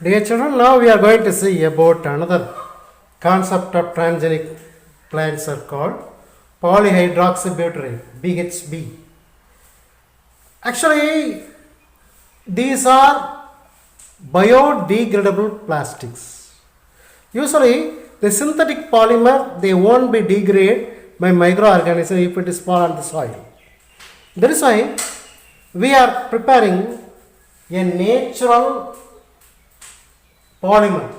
Dear children, now we are going to see about another concept of transgenic plants are called polyhydroxybutyrate (BHB). Actually, these are biodegradable plastics. Usually, the synthetic polymer they won't be degraded by microorganisms if it is fall on the soil. That is why we are preparing a natural polymer.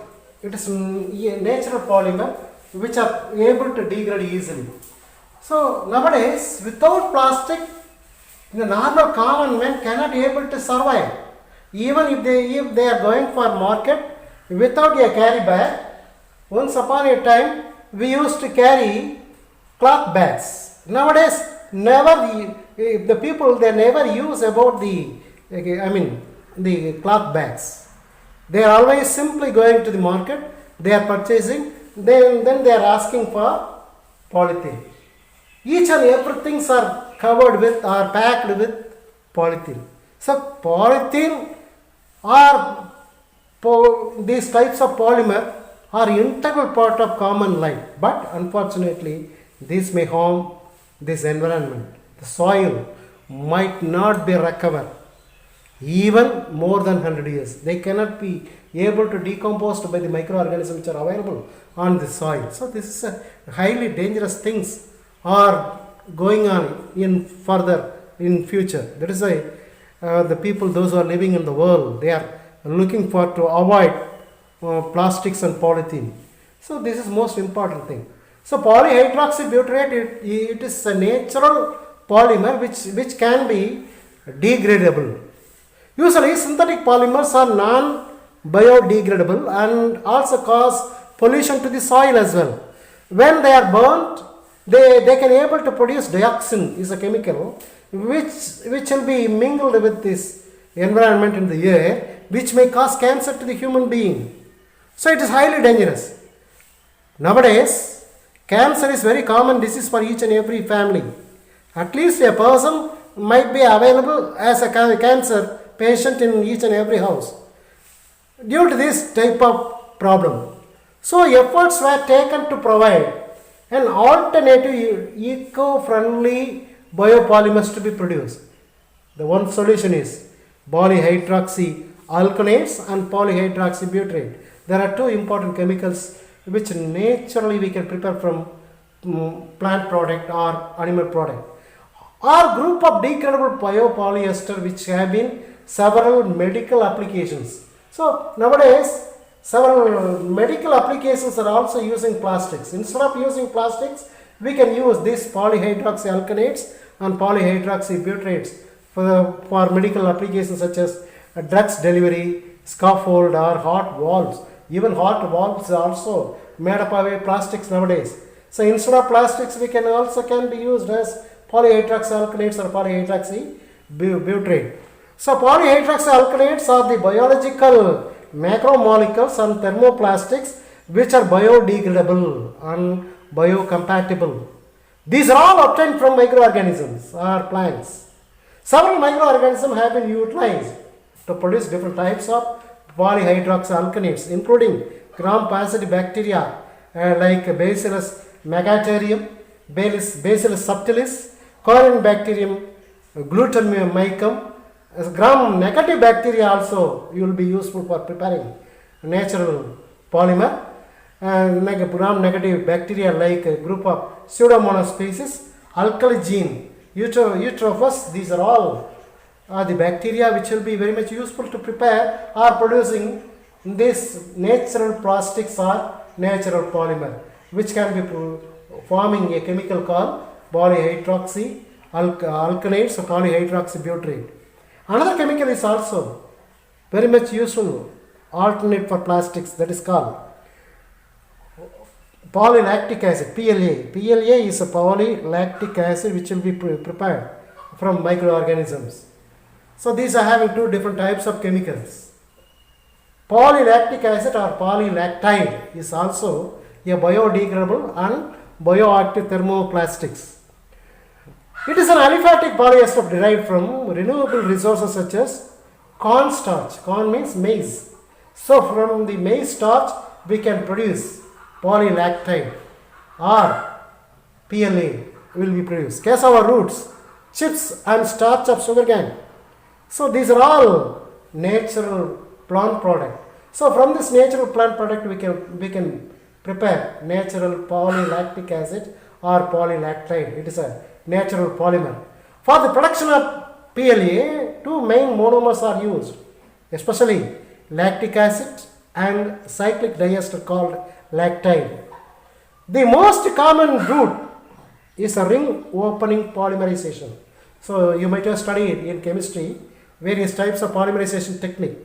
It is a natural polymer which are able to degrade easily. So nowadays, without plastic, the normal common man cannot able to survive. Even if they are going for market without a carry bag. Once upon a time, we used to carry cloth bags. Nowadays, the people they never use about the cloth bags. They are always simply going to the market, they are purchasing, then they are asking for polythene. Each and everything are covered with or packed with polythene. So polythene or these types of polymer are integral part of common life, but unfortunately this may harm this environment. The soil might not be recovered even more than 100 years. They cannot be able to decompose by the microorganisms which are available on the soil. So this is a highly dangerous things are going on in further in future. That is why the people, those who are living in the world, they are looking for to avoid plastics and polythene. So this is most important thing. So polyhydroxybutyrate, it is a natural polymer which can be degradable. Usually synthetic polymers are non-biodegradable and also cause pollution to the soil as well. When they are burnt, they can able to produce dioxin is a chemical which will be mingled with this environment in the air, which may cause cancer to the human being. So it is highly dangerous. Nowadays, cancer is very common disease for each and every family. At least a person might be available as a cancer patient in each and every house due to this type of problem. So efforts were taken to provide an alternative eco-friendly biopolymers to be produced. The one solution is polyhydroxyalkanates and polyhydroxybutyrate. There are two important chemicals which naturally we can prepare from plant product or animal product. Or group of degradable biopolyester which have been several medical applications. So nowadays several medical applications are also using plastics. Instead of using plastics, we can use these polyhydroxyalkanates and polyhydroxybutyrates for medical applications such as drugs delivery, scaffold or heart valves. Even heart valves are also made up of plastics nowadays. So instead of plastics, we can be used as polyhydroxyalkanates or polyhydroxybutyrate. So polyhydroxyalkanates are the biological macromolecules and thermoplastics which are biodegradable and biocompatible. These are all obtained from microorganisms or plants. Several microorganisms have been utilized to produce different types of polyhydroxyalkanates, including gram-positive bacteria like Bacillus megaterium, Bacillus subtilis, Corynebacterium, Glutamycum. Gram-negative bacteria also will be useful for preparing natural polymer. Like gram-negative bacteria like a group of Pseudomonas species, Alkaligene, Eutrophus, these are all the bacteria which will be very much useful to prepare or producing this natural plastics or natural polymer, which can be forming a chemical called polyhydroxyalkanates or polyhydroxybutyrate. Another chemical is also very much useful alternate for plastics, that is called polylactic acid, PLA. PLA is a polylactic acid which will be prepared from microorganisms. So these are having two different types of chemicals. Polylactic acid or polylactide is also a biodegradable and bioactive thermoplastics. It is an aliphatic polyester derived from renewable resources such as cornstarch. Corn means maize. So from the maize starch we can produce polylactide or PLA will be produced. Cassava roots, chips and starch of sugarcane. So these are all natural plant product. So from this natural plant product we can prepare natural polylactic acid or polylactide. It is a natural polymer. For the production of PLA, two main monomers are used, especially lactic acid and cyclic diester called lactide. The most common route is a ring opening polymerization. So you might have studied in chemistry various types of polymerization technique.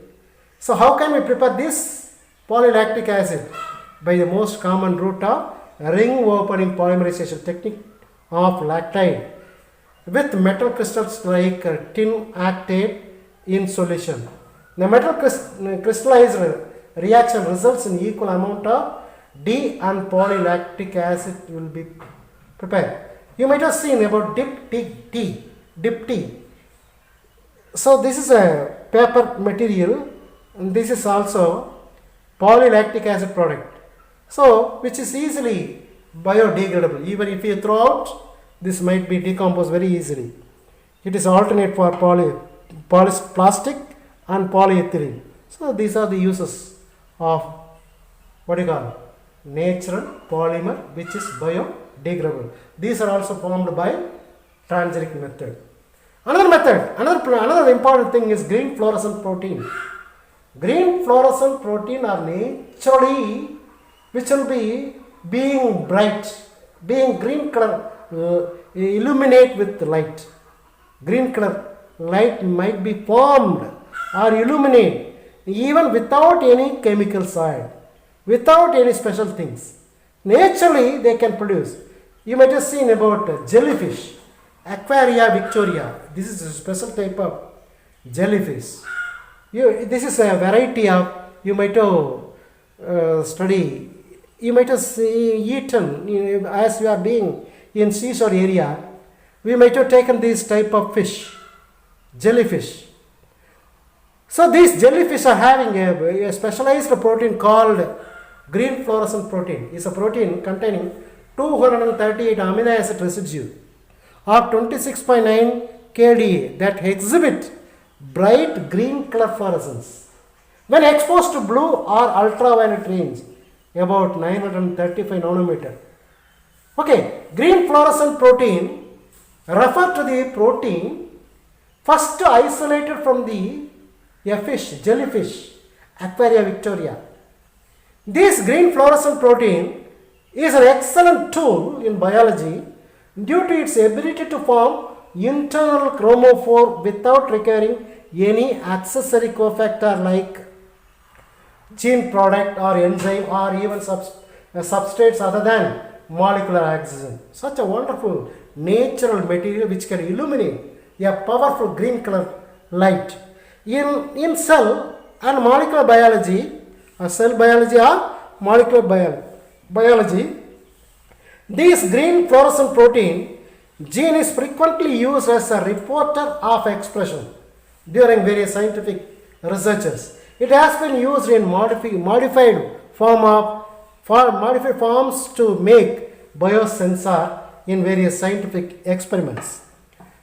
So how can we prepare this polylactic acid? By the most common route of ring opening polymerization technique of lactide with metal crystals like tin actate in solution. The metal crystallized reaction results in equal amount of D and polylactic acid will be prepared. You might have seen about dip tea. So this is a paper material and this is also polylactic acid product. So which is easily biodegradable. Even if you throw out, this might be decomposed very easily. It is alternate for plastic and polyethylene. So these are the uses of what you call natural polymer which is biodegradable. These are also formed by transgenic method. Another important thing is green fluorescent protein. Green fluorescent protein are naturally which will be being bright, being green color, illuminate with light. Green color light might be formed or illuminate even without any chemicals added, without any special things. Naturally they can produce. You might have seen about jellyfish, Aquaria victoria. This is a special type of jellyfish. This is a variety of, you might have study, you might have eaten as you are being in seashore area. We might have taken this type of fish, jellyfish. So these jellyfish are having a specialized protein called green fluorescent protein. It's a protein containing 238 amino acid residue of 26.9 kDa that exhibit bright green color fluorescence when exposed to blue or ultraviolet range about 935 nanometer. Okay, green fluorescent protein refer to the protein first isolated from the jellyfish, Aquaria victoria. This green fluorescent protein is an excellent tool in biology due to its ability to form internal chromophore without requiring any accessory cofactor like gene product or enzyme or even substrates other than molecular oxygen. Such a wonderful natural material which can illuminate a powerful green color light. In cell and molecular biology, cell biology or molecular biology, this green fluorescent protein gene is frequently used as a reporter of expression during various scientific researches. It has been used in modified forms to make biosensor in various scientific experiments.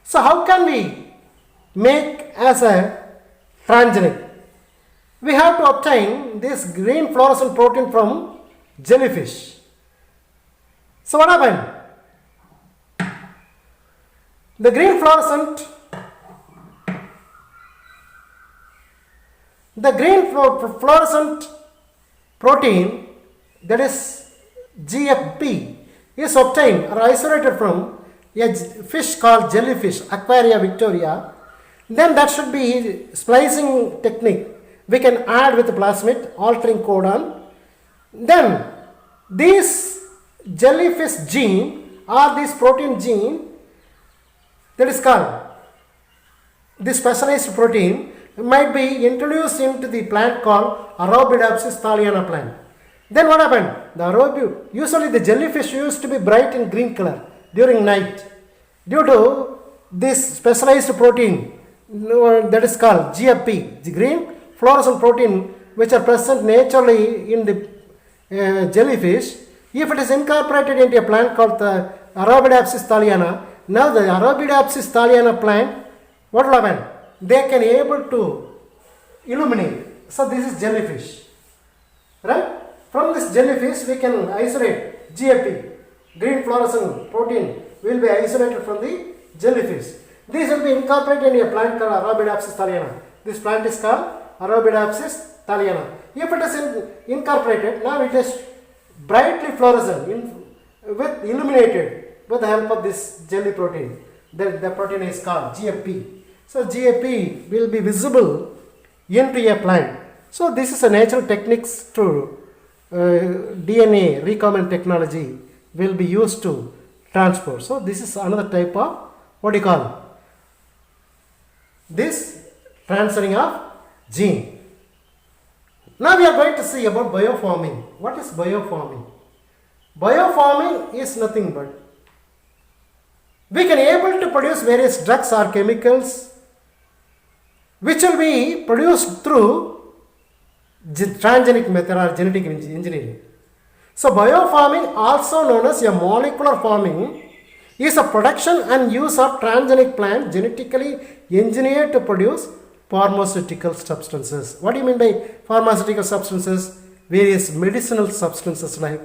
So how can we make as a transgenic? We have to obtain this green fluorescent protein from jellyfish. So what happened? The green fluorescent protein, that is GFP, is obtained or isolated from a fish called jellyfish, Aquaria victoria. Then that should be splicing technique. We can add with plasmid altering codon. Then this jellyfish gene or this protein gene, that is called this specialized protein, might be introduced into the plant called Arabidopsis thaliana plant. Then what happened? Usually the jellyfish used to be bright in green color during night due to this specialized protein that is called GFP, the green fluorescent protein, which are present naturally in the jellyfish, if it is incorporated into a plant called the Arabidopsis thaliana, now the Arabidopsis thaliana plant, what will happen? They can able to illuminate. So this is jellyfish, right? From this jellyfish we can isolate GFP, green fluorescent protein will be isolated from the jellyfish. This will be incorporated in a plant called Arabidopsis thaliana. This plant is called Arabidopsis thaliana. If it is incorporated, now it is brightly fluorescent, with illuminated with the help of this jelly protein. The protein is called GFP. So GFP will be visible into a plant. So this is a natural techniques to DNA recombinant technology will be used to transport. So this is another type of what do you call this transferring of gene. Now we are going to see about biofarming. What is biofarming? Biofarming is nothing but we can able to produce various drugs or chemicals which will be produced through transgenic method or genetic engineering. So biofarming, also known as a molecular farming, is a production and use of transgenic plant genetically engineered to produce pharmaceutical substances. What do you mean by pharmaceutical substances? Various medicinal substances like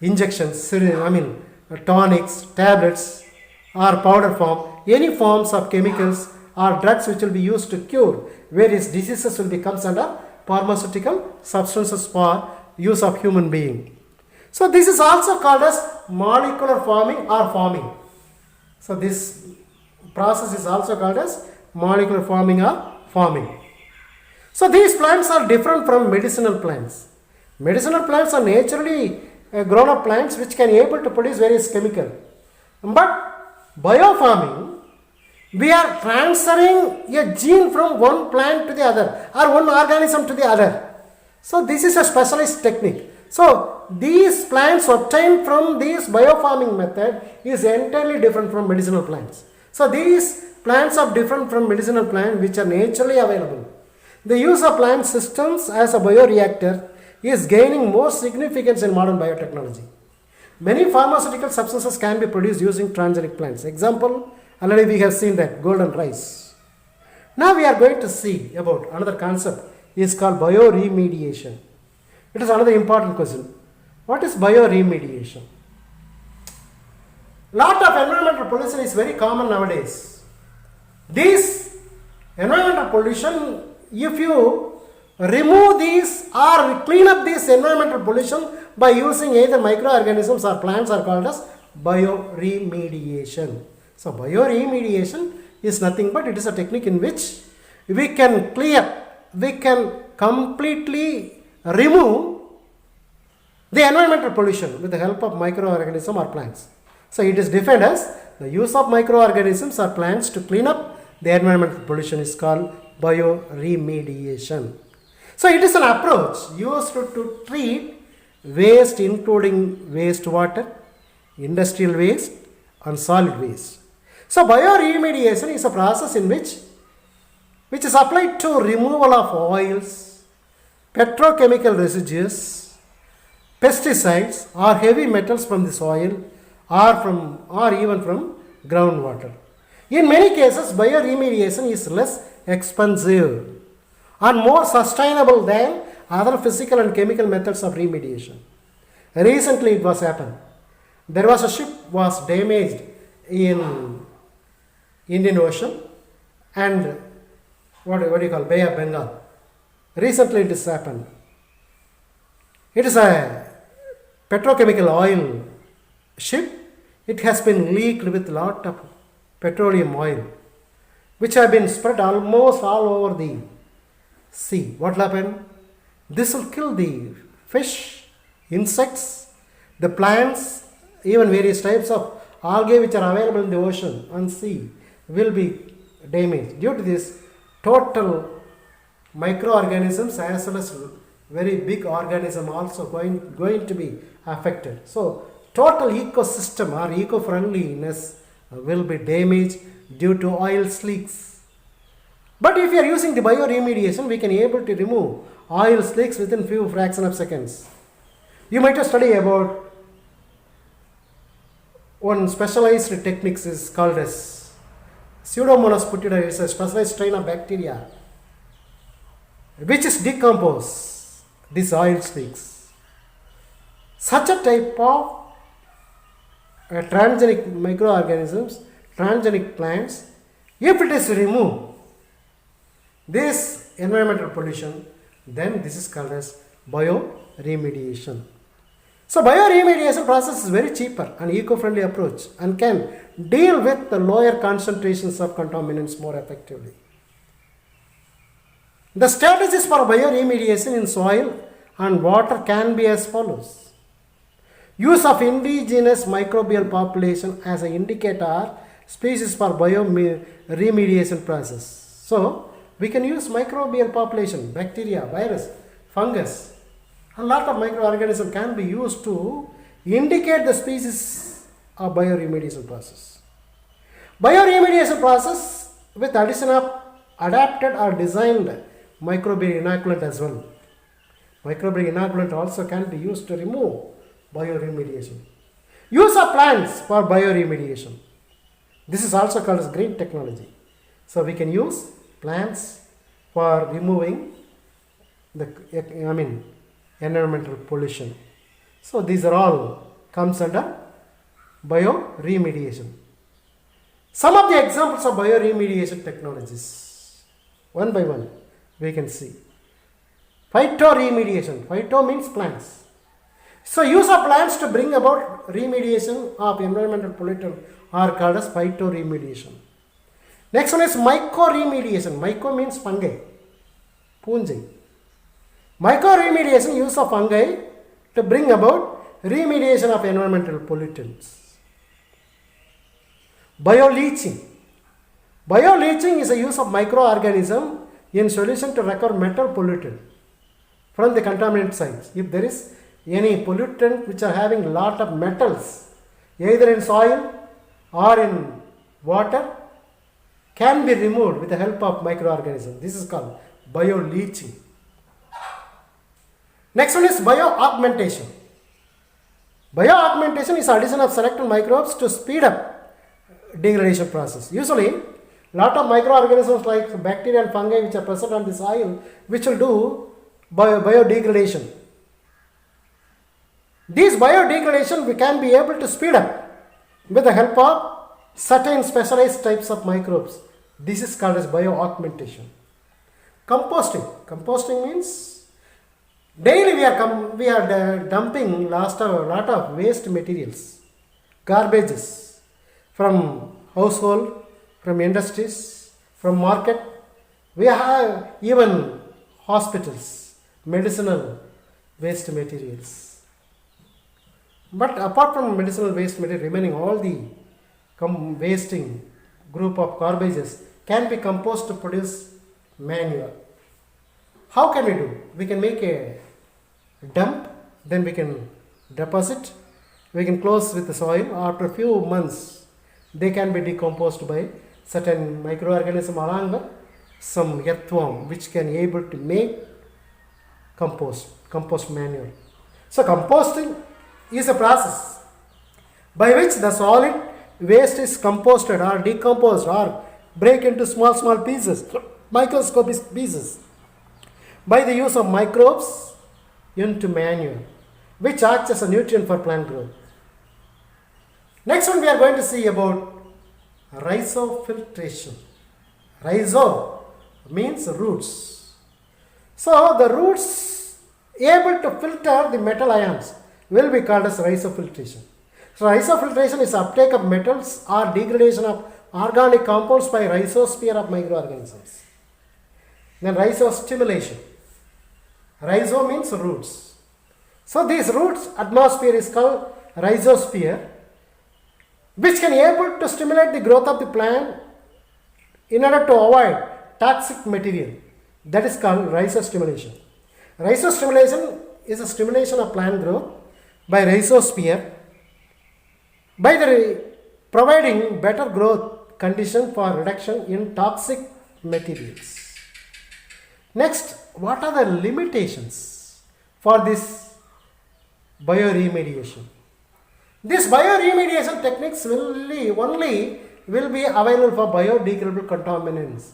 injections, tonics, tablets or powder form, any forms of chemicals or drugs which will be used to cure various diseases will become under pharmaceutical substances for use of human being. So this is also called as molecular farming or farming. So this process is also called as molecular farming or farming. So these plants are different from medicinal plants. Medicinal plants are naturally grown up plants which can able to produce various chemicals. But biofarming, we are transferring a gene from one plant to the other or one organism to the other. So this is a specialized technique. So these plants obtained from this biofarming method is entirely different from medicinal plants. So these plants are different from medicinal plants which are naturally available. The use of plant systems as a bioreactor is gaining more significance in modern biotechnology. Many pharmaceutical substances can be produced using transgenic plants. Example, already we have seen that golden rice. Now we are going to see about another concept is called bioremediation. It is another important question. What is bioremediation? Lot of environmental pollution is very common nowadays. This environmental pollution, if you remove these or clean up this environmental pollution by using either microorganisms or plants are called as bioremediation. So bioremediation is nothing but it is a technique in which we can completely remove the environmental pollution with the help of microorganisms or plants. So it is defined as the use of microorganisms or plants to clean up the environmental pollution is called bioremediation. So it is an approach used to treat waste including wastewater, industrial waste and solid waste. So bioremediation is a process in which is applied to removal of oils, petrochemical residues, pesticides or heavy metals from the soil or even from groundwater. In many cases, bioremediation is less expensive and more sustainable than other physical and chemical methods of remediation. Recently it was happened. There was a ship was damaged in Indian Ocean and what do you call Bay of Bengal. Recently it has happened. It is a petrochemical oil ship. It has been leaked with lot of petroleum oil which have been spread almost all over the sea. What will happen? This will kill the fish, insects, the plants, even various types of algae which are available in the ocean and sea will be damaged. Due to this, total microorganisms as well as very big organism also going to be affected. So total ecosystem or eco-friendliness will be damaged due to oil leaks. But if you are using the bioremediation, we can able to remove oil slicks within few fraction of seconds. You might have studied about one specialized techniques is called as Pseudomonas putida. Is a specialized strain of bacteria which is decompose these oil slicks. Such a type of transgenic microorganisms, transgenic plants, if it is removed this environmental pollution, then this is called as bioremediation. So bioremediation process is very cheaper and eco-friendly approach and can deal with the lower concentrations of contaminants more effectively. The strategies for bioremediation in soil and water can be as follows. Use of indigenous microbial population as an indicator species for bioremediation process. So we can use microbial population, bacteria, virus, fungus. A lot of microorganisms can be used to indicate the species of bioremediation process. Bioremediation process with addition of adapted or designed microbial inoculant as well. Microbial inoculant also can be used to remove bioremediation. Use of plants for bioremediation. This is also called as green technology. So we can use plants for removing the environmental pollution. So these are all comes under bioremediation. Some of the examples of bioremediation technologies, one by one we can see. Phytoremediation. Phyto means plants. So use of plants to bring about remediation of environmental pollutant are called as phytoremediation. Next one is mycoremediation. Myco means fungi. Punjai. Mycoremediation, use of fungi to bring about remediation of environmental pollutants. Bioleaching. Bioleaching is a use of microorganism in solution to recover metal pollutant from the contaminant sites. If there is any pollutant which are having lot of metals either in soil or in water can be removed with the help of microorganisms. This is called bioleaching. Next one is bioaugmentation. Bioaugmentation is addition of selected microbes to speed up degradation process. Usually lot of microorganisms like bacteria and fungi which are present on the soil which will do biodegradation. These biodegradation we can be able to speed up with the help of certain specialized types of microbes. This is called as bioaugmentation. Composting. Composting means daily we are dumping lot of waste materials, garbages from household, from industries, from market. We have even hospitals, medicinal waste materials. But apart from medicinal waste material, remaining all the wasting group of garbages can be composed to produce manure. How can we do? We can make a dump, then we can deposit, we can close with the soil. After a few months, they can be decomposed by certain microorganism along with some earthworm which can able to make compost manure. So composting is a process by which the solid waste is composted or decomposed or break into small pieces, microscopic pieces by the use of microbes into manure which acts as a nutrient for plant growth. Next one we are going to see about rhizofiltration. Rhizo means roots. So the roots able to filter the metal ions will be called as rhizofiltration. So rhizofiltration is uptake of metals or degradation of organic compounds by rhizosphere of microorganisms. Then rhizostimulation. Rhizo means roots. So these roots atmosphere is called rhizosphere, which can able to stimulate the growth of the plant in order to avoid toxic material. That is called rhizostimulation. Rhizostimulation is a stimulation of plant growth by rhizosphere by providing better growth condition for reduction in toxic materials. Next, what are the limitations for this bioremediation? This bioremediation techniques only will be available for biodegradable contaminants,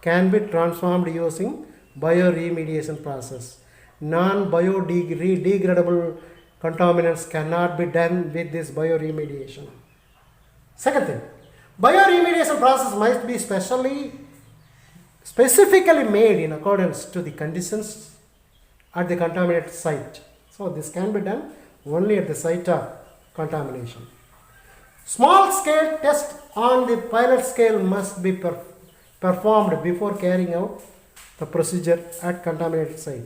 can be transformed using bioremediation process. Non-biodegradable contaminants cannot be done with this bioremediation. Second thing, bioremediation process must be specifically made in accordance to the conditions at the contaminated site. So this can be done only at the site of contamination. Small scale test on the pilot scale must be performed before carrying out the procedure at contaminated site.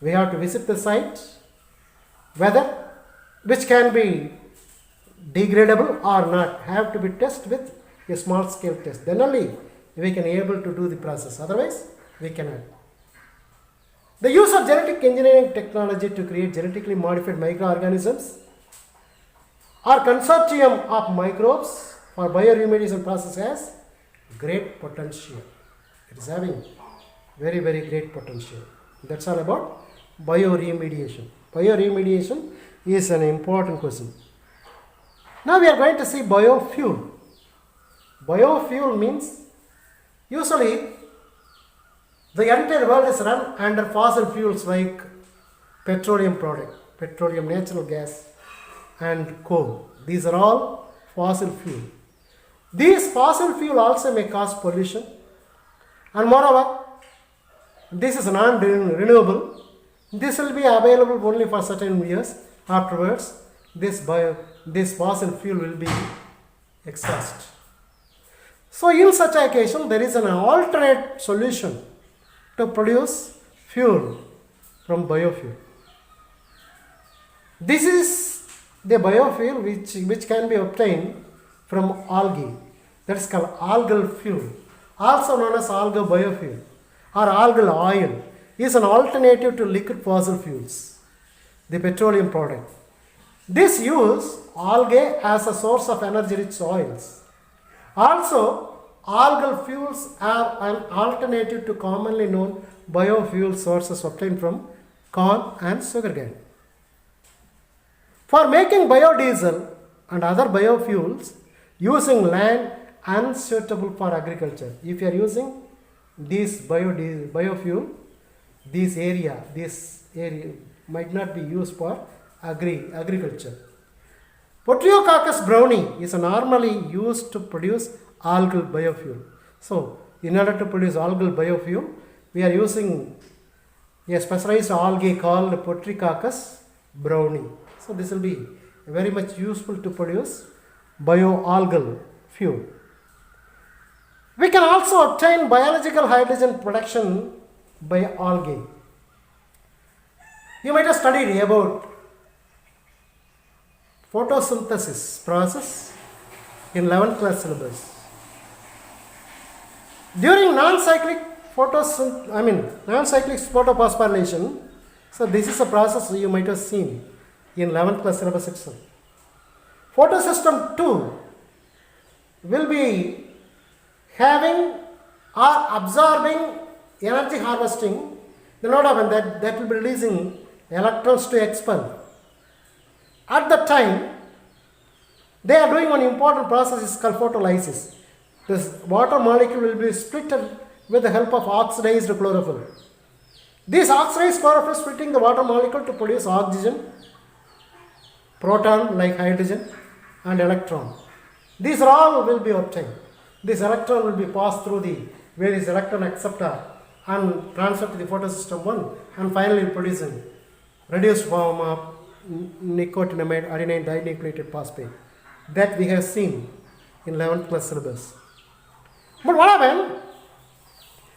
We have to visit the site, which can be degradable or not, have to be tested with a small scale test. Then only we can able to do the process. Otherwise, we cannot. The use of genetic engineering technology to create genetically modified microorganisms or consortium of microbes for bioremediation process has great potential. It is having very, very great potential. That's all about bioremediation. Bioremediation is an important question. Now we are going to see biofuel. Biofuel means usually the entire world is run under fossil fuels like petroleum product, petroleum, natural gas and coal. These are all fossil fuel. These fossil fuel also may cause pollution, and moreover this is non-renewable. This will be available only for certain years. Afterwards this fossil fuel will be exhausted. So in such a occasion there is an alternate solution to produce fuel from biofuel. This is the biofuel which can be obtained from algae. That is called algal fuel, also known as algal biofuel or algal oil, is an alternative to liquid fossil fuels, the petroleum product. This use algae as a source of energy-rich oils. Also, algal fuels are an alternative to commonly known biofuel sources obtained from corn and sugarcane. For making biodiesel and other biofuels using land unsuitable for agriculture, if you are using this biofuel, this area might not be used for agriculture. Potriococcus brownie is normally used to produce algal biofuel. So, in order to produce algal biofuel, we are using a specialized algae called Potriococcus brownie. So, this will be very much useful to produce bioalgal fuel. We can also obtain biological hydrogen production by algae. You might have studied about photosynthesis process in 11th class syllabus. During non-cyclic photophosphorylation, so this is a process you might have seen in 11th class syllabus itself. Photosystem 2 will be having or absorbing energy harvesting. The node of that will be releasing electrons to expel. At that time, they are doing one important process is called photolysis. This water molecule will be split with the help of oxidized chlorophyll. This oxidized chlorophyll splitting the water molecule to produce oxygen, proton like hydrogen and electron. These all will be obtained. This electron will be passed through the various electron acceptor and transferred to the photosystem 1 and finally producing reduced form of nicotinamide adenine dinucleotide phosphate that we have seen in 11th class syllabus. But what happened?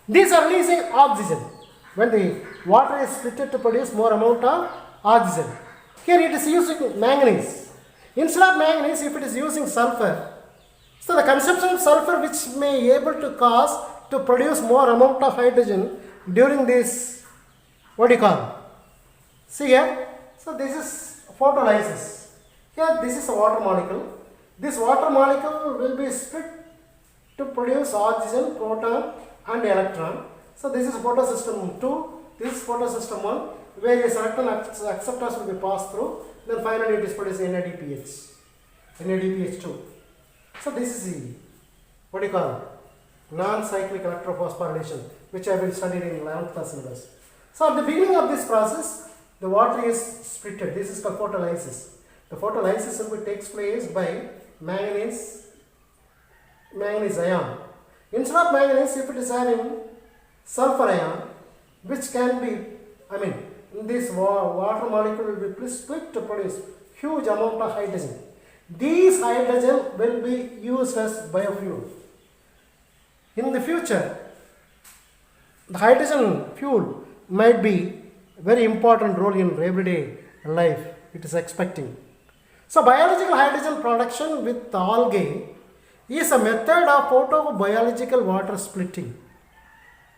These are releasing oxygen when the water is split to produce more amount of oxygen. Here it is using manganese. Instead of manganese, if it is using sulfur, so the consumption of sulfur which may be able to cause to produce more amount of hydrogen during this, what do you call? See here, so this is photolysis. Here this is a water molecule. This water molecule will be split to produce oxygen, proton and electron. So this is photosystem 2 This is photosystem 1, where a certain acceptors will be passed through, then finally it is produced NADPH, NADPH2. So this is the, what do you call it? Non-cyclic electrophosphorylation, which I will study in 11th class syllabus. So at the beginning of this process, the water is splitted. This is called photolysis. The photolysis will takes place by manganese ion. Instead of manganese, if it is having sulfur ion, which can be, this water molecule will be split to produce huge amount of hydrogen. These hydrogen will be used as biofuel. In the future, the hydrogen fuel might be very important role in everyday life. It is expecting. So biological hydrogen production with algae is a method of photobiological water splitting.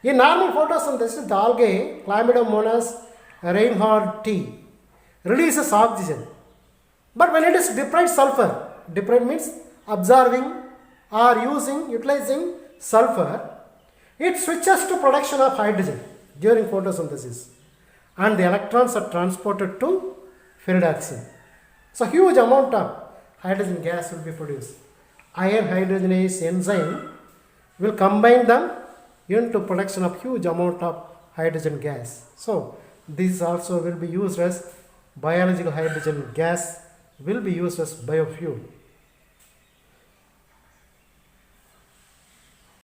In normal photosynthesis, the algae, Chlamydomonas reinhardtii, releases oxygen. But when it is deprived sulfur, deprived means absorbing or utilizing sulfur, it switches to production of hydrogen during photosynthesis, and the electrons are transported to pyridoxine. So huge amount of hydrogen gas will be produced. Iron hydrogenase enzyme will combine them into production of huge amount of hydrogen gas. So this also will be used as biological hydrogen gas will be used as biofuel.